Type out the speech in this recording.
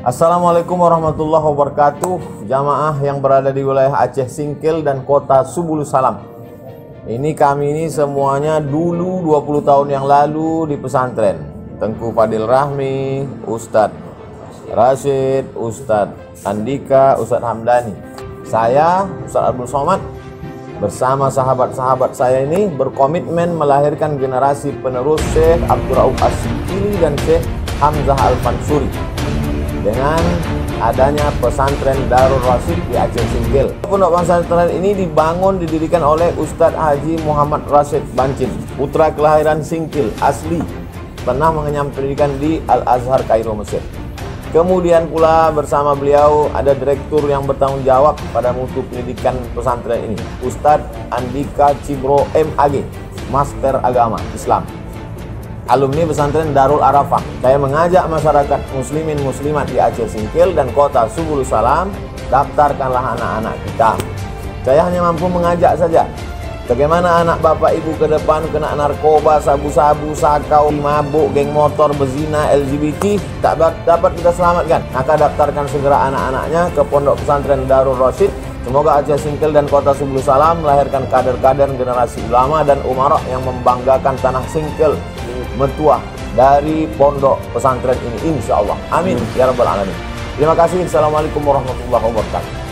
Assalamualaikum warahmatullahi wabarakatuh. Jamaah yang berada di wilayah Aceh Singkil dan kota Subulu Salam. Kami ini semuanya dulu 20 tahun yang lalu di pesantren Tengku Fadil Rahmi, Ustadz Rashid, Ustadz Andika, Ustadz Hamdani. Saya, Ustadz Abdul Somad, bersama sahabat-sahabat saya ini berkomitmen melahirkan generasi penerus Syekh Abdul Rauf As-Singkili dan Syekh Hamzah Al-Fansuri dengan adanya pesantren Darul Rasyid di Aceh Singkil. Pondok pesantren ini didirikan oleh Ustadz Haji Muhammad Rashid Bancin, putra kelahiran Singkil asli, pernah mengenyam pendidikan di Al-Azhar Kairo, Mesir. Kemudian pula bersama beliau ada direktur yang bertanggung jawab pada mutu pendidikan pesantren ini, Ustadz Andika Cibro MAG, Master Agama Islam, alumni pesantren Darul Arafah. Saya mengajak masyarakat muslimin muslimat di Aceh Singkil dan kota Subulu Salam, daftarkanlah anak-anak kita. Saya hanya mampu mengajak saja. Bagaimana anak bapak ibu ke depan kena narkoba, sabu-sabu, sakau, mabuk, geng motor, bezina, LGBT tak dapat kita selamatkan. Maka daftarkan segera anak-anaknya ke pondok pesantren Darul Rasyid. Semoga Aceh Singkil dan kota Subulu Salam melahirkan kader-kader generasi ulama dan umarok yang membanggakan tanah Singkil, mertua dari pondok pesantren ini, insya Allah. Amin ya rabbal alamin. Terima kasih. Assalamualaikum warahmatullahi wabarakatuh.